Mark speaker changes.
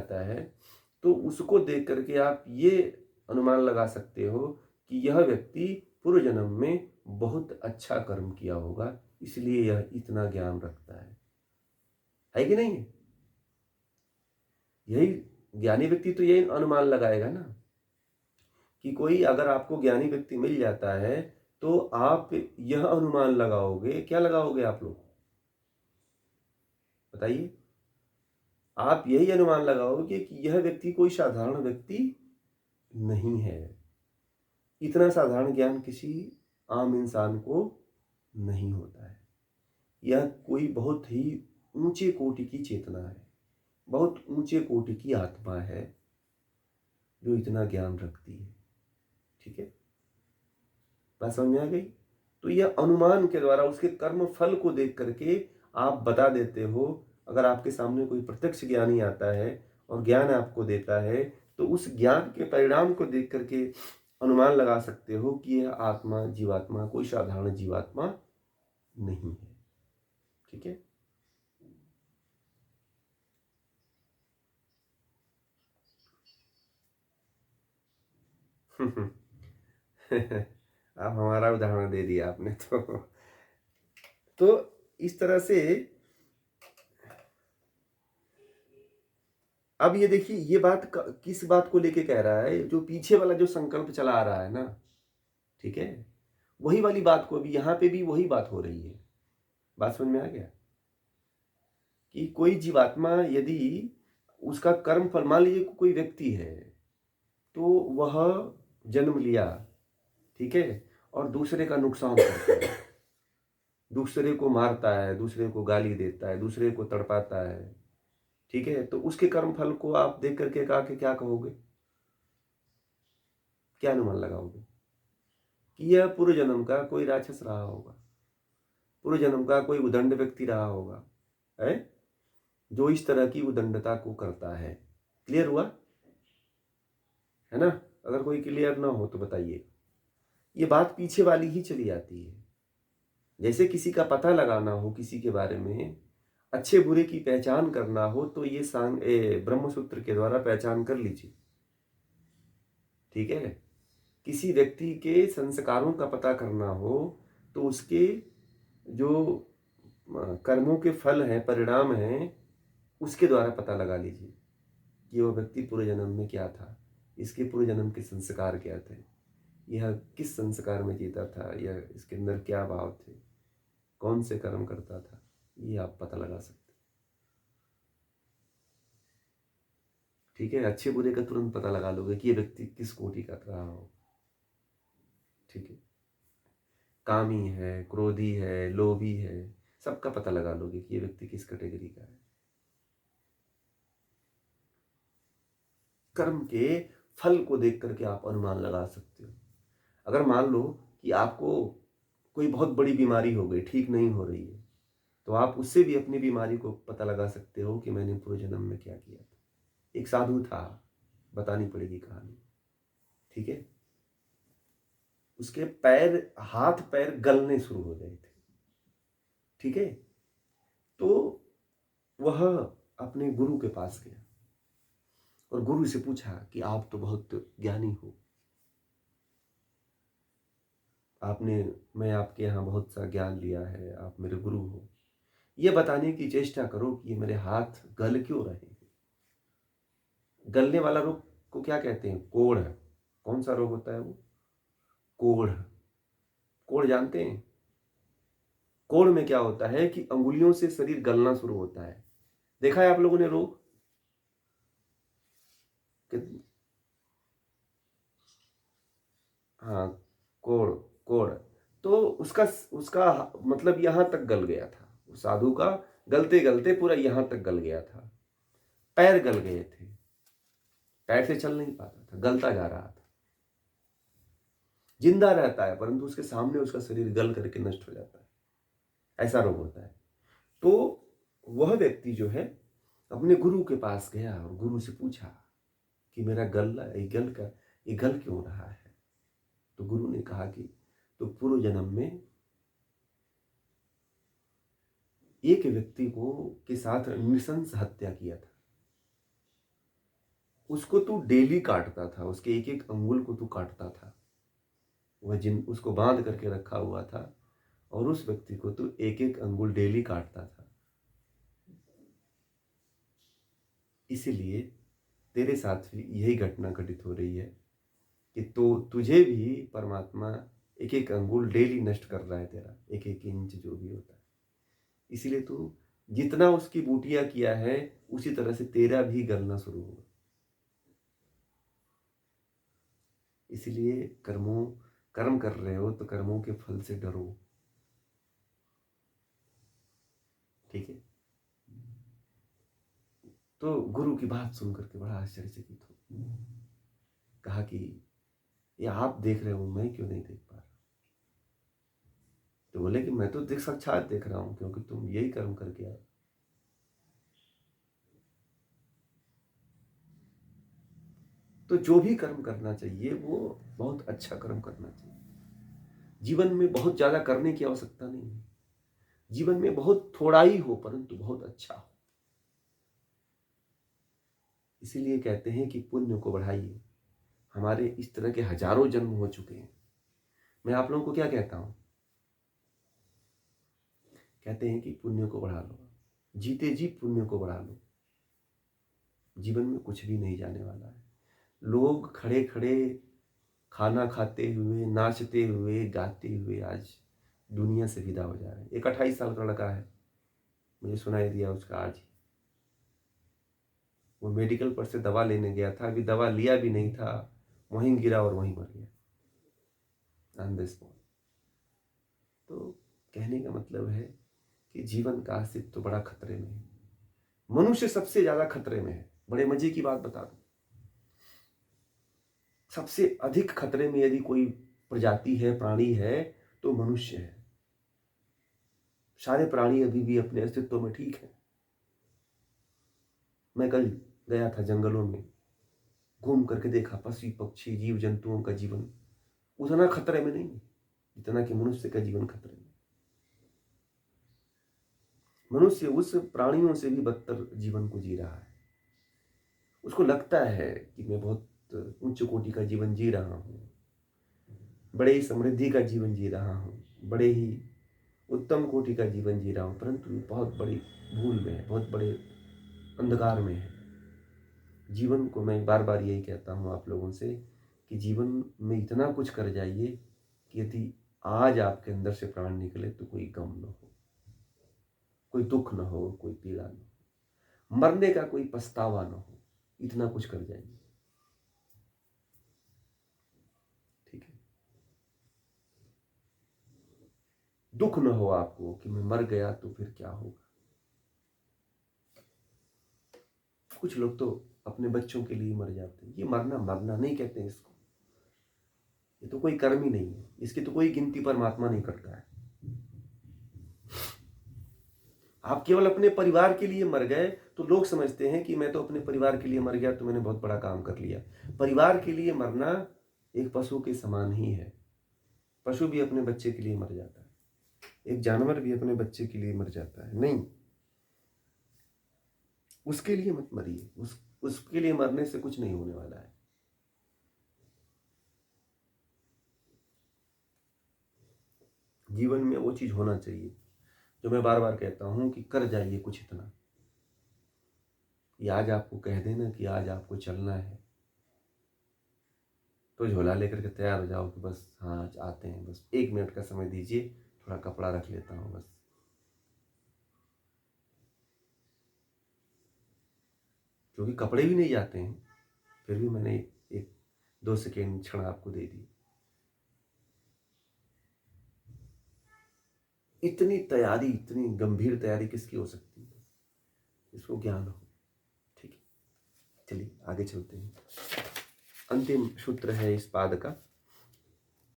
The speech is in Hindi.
Speaker 1: जाता है, तो उसको देख करके आप ये अनुमान लगा सकते हो कि यह व्यक्ति पूर्व जन्म में बहुत अच्छा कर्म किया होगा, इसलिए यह इतना ज्ञान रखता है कि नहीं? यही ज्ञानी व्यक्ति तो यही अनुमान लगाएगा ना कि कोई अगर आपको ज्ञानी व्यक्ति मिल जाता है, तो आप यह अनुमान लगाओगे, क्या लगाओगे आप लोग? बताइए। आप यही अनुमान लगाओगे कि यह व्यक्ति कोई साधारण व्यक्ति नहीं है। इतना साधारण ज्ञान किसी आम इंसान को नहीं होता है। यह कोई बहुत ही ऊंचे कोटि की चेतना है, बहुत ऊंचे कोटि की आत्मा है जो इतना ज्ञान रखती है। ठीक है, बात समझ में आ गई? तो यह अनुमान के द्वारा उसके कर्म फल को देख करके आप बता देते हो। अगर आपके सामने कोई प्रत्यक्ष ज्ञानी आता है और ज्ञान आपको देता है, तो उस ज्ञान के परिणाम को देख करके अनुमान लगा सकते हो कि यह आत्मा जीवात्मा कोई साधारण जीवात्मा नहीं है। ठीक है। आप हमारा उदाहरण दे दिया आपने तो इस तरह से अब ये देखिए, ये बात किस बात को लेके कह रहा है, जो पीछे वाला जो संकल्प चला आ रहा है ना, ठीक है, वही वाली बात को अभी यहाँ पे भी वही बात हो रही है। बात समझ में आ गया कि कोई जीवात्मा यदि उसका कर्म फल, मान लीजिए कोई व्यक्ति है तो वह जन्म लिया, ठीक है, और दूसरे का नुकसान करता है, दूसरे को मारता है, दूसरे को गाली देता है, दूसरे को तड़पाता है, ठीक है, तो उसके कर्म फल को आप देख करके कहा कि क्या कहोगे, क्या अनुमान लगाओगे कि यह पूर्व जन्म का कोई राक्षस रहा होगा, पूर्व जन्म का कोई उदंड व्यक्ति रहा होगा, है, जो इस तरह की उदंडता को करता है। क्लियर हुआ है ना? अगर कोई क्लियर ना हो तो बताइए। ये बात पीछे वाली ही चली आती है। जैसे किसी का पता लगाना हो, किसी के बारे में अच्छे बुरे की पहचान करना हो, तो ये ब्रह्म सूत्र के द्वारा पहचान कर लीजिए। ठीक है। किसी व्यक्ति के संस्कारों का पता करना हो, तो उसके जो कर्मों के फल हैं, परिणाम हैं, उसके द्वारा पता लगा लीजिए कि वो व्यक्ति पूर्व जन्म में क्या था, इसके पूर्व जन्म के संस्कार क्या थे, यह किस संस्कार में जीता था, यह इसके अंदर क्या भाव थे, कौन से कर्म करता था, ये आप पता लगा सकते। ठीक है, अच्छे बुरे का तुरंत पता लगा लोगे कि ये व्यक्ति किस कोटि का रहा हो। ठीक है, कामी है, क्रोधी है, लोभी है, सबका पता लगा लोगे कि ये व्यक्ति किस कैटेगरी का है। कर्म के फल को देख करके आप अनुमान लगा सकते हो। अगर मान लो कि आपको कोई बहुत बड़ी बीमारी हो गई, ठीक नहीं हो रही है, तो आप उससे भी अपनी बीमारी को पता लगा सकते हो कि मैंने पूर्व जन्म में क्या किया था। एक साधु था, बतानी पड़ेगी कहानी। ठीक है, उसके पैर, हाथ पैर गलने शुरू हो गए थे। ठीक है, तो वह अपने गुरु के पास गया और गुरु से पूछा कि आप तो बहुत ज्ञानी हो, आपने मैं आपके यहाँ बहुत सा ज्ञान लिया है, आप मेरे गुरु हो, ये बताने की चेष्टा करो कि ये मेरे हाथ गल क्यों रहे हैं। गलने वाला रोग को क्या कहते हैं? कोढ़। कौन सा रोग होता है वो? कोढ़। कोढ़ जानते हैं? कोढ़ में क्या होता है कि अंगुलियों से शरीर गलना शुरू होता है। देखा है आप लोगों ने रोग? हाँ, कोढ़। कोढ़। तो उसका उसका मतलब यहां तक गल गया था, उस साधु का गलते गलते पूरा यहां तक गल गया था, पैर गल गए थे, पैर से चल नहीं पाता था, गलता जा रहा था। जिंदा रहता है परंतु उसके सामने उसका शरीर गल करके नष्ट हो जाता है, ऐसा रोग होता है। तो वह व्यक्ति जो है अपने गुरु के पास गया और गुरु से पूछा कि मेरा ये गल क्यों रहा है। तो गुरु ने कहा कि तो पूर्व जन्म में एक व्यक्ति को के साथ नृशंस हत्या किया था, उसको तू डेली काटता था, उसके एक एक अंगुल को तू काटता था। वह जिन उसको बांध करके रखा हुआ था और उस व्यक्ति को तू एक एक अंगुल डेली काटता था। इसीलिए तेरे साथ भी यही घटना घटित हो रही है कि तो तुझे भी परमात्मा एक एक अंगुल डेली नष्ट कर रहा है, तेरा एक एक इंच जो भी होता है। इसीलिए तू जितना उसकी बूटियां किया है उसी तरह से तेरा भी गलना शुरू होगा। इसीलिए कर्म कर रहे हो तो कर्मों के फल से डरो। ठीक है। तो गुरु की बात सुन करके बड़ा आश्चर्यचकित हो, कहा कि ये आप देख रहे हो, मैं क्यों नहीं देख पा रहा? तो बोले कि मैं तो देख साक्षात देख रहा हूं, क्योंकि तुम यही कर्म करके आए। तो जो भी कर्म करना चाहिए वो बहुत अच्छा कर्म करना चाहिए। जीवन में बहुत ज्यादा करने की आवश्यकता नहीं है। जीवन में बहुत थोड़ा ही हो परंतु बहुत अच्छा हो। इसीलिए कहते हैं कि पुण्य को बढ़ाइए। हमारे इस तरह के हजारों जन्म हो चुके हैं। मैं आप लोगों को क्या कहता हूं? कहते हैं कि पुण्य को बढ़ा लो, जीते जी पुण्य को बढ़ा लो। जीवन में कुछ भी नहीं जाने वाला है। लोग खड़े खड़े खाना खाते हुए, नाचते हुए, गाते हुए आज दुनिया से विदा हो जा रहे हैं। एक 28 साल का लड़का है, मुझे सुनाई दिया उसका आज ही। वो मेडिकल पर से दवा लेने गया था, अभी दवा लिया भी नहीं था, वहीं गिरा और वहीं मर गया ऑन द स्पॉट। तो कहने का मतलब है कि जीवन का अस्तित्व तो बड़ा खतरे में है। मनुष्य सबसे ज्यादा खतरे में है। बड़े मजे की बात बता दूं, सबसे अधिक खतरे में यदि कोई प्रजाति है, प्राणी है, तो मनुष्य है। सारे प्राणी अभी भी अपने अस्तित्व में ठीक है। मैं कल गया था जंगलों में, घूम करके देखा पशु पक्षी जीव जंतुओं का जीवन उतना खतरे में नहीं है जितना कि मनुष्य का जीवन खतरे में। मनुष्य उस प्राणियों से भी बदतर जीवन को जी रहा है। उसको लगता है कि मैं बहुत उच्च कोटि का जीवन जी रहा हूँ, बड़े ही समृद्धि का जीवन जी रहा हूँ, बड़े ही उत्तम कोटि का जीवन जी रहा हूँ, परंतु बहुत बड़ी भूल में है, बहुत बड़े अंधकार में है। जीवन को मैं बार बार यही कहता हूँ आप लोगों से कि जीवन में इतना कुछ कर जाइए कि यदि आज आपके अंदर से प्राण निकले तो कोई गम न हो, कोई दुख न हो, कोई पीड़ा न हो, मरने का कोई पछतावा न हो। इतना कुछ कर जाइए। ठीक है। दुख न हो आपको कि मैं मर गया तो फिर क्या होगा। कुछ लोग तो अपने बच्चों के लिए मर जाते हैं। ये मरना मरना नहीं कहते हैं इसको, ये तो कोई कर्म ही नहीं है, इसकी तो कोई गिनती परमात्मा नहीं करता है। आप केवल अपने परिवार के लिए मर गए तो लोग समझते हैं कि मैं तो अपने परिवार के लिए मर गया तो मैंने बहुत बड़ा काम कर लिया। परिवार के लिए मरना एक पशु के समान ही है। पशु भी अपने बच्चे के लिए मर जाता है, एक जानवर भी अपने बच्चे के लिए मर जाता है। नहीं, उसके लिए मत मरिए। उसके लिए मरने से कुछ नहीं होने वाला है। जीवन में वो चीज होना चाहिए जो मैं बार बार कहता हूं कि कर जाइए कुछ इतना कि आज आपको कह देना कि आज आपको चलना है तो झोला लेकर के तैयार हो जाओ कि बस हाँ आज आते हैं, बस 1 मिनट का समय दीजिए, थोड़ा कपड़ा रख लेता हूँ बस। क्योंकि कपड़े भी नहीं जाते हैं, फिर भी मैंने 1-2 सेकेंड क्षण आपको दे दी। इतनी तैयारी, इतनी गंभीर तैयारी किसकी हो सकती है? इसको ज्ञान हो। ठीक है, चलिए आगे चलते हैं। अंतिम सूत्र है इस पाद का।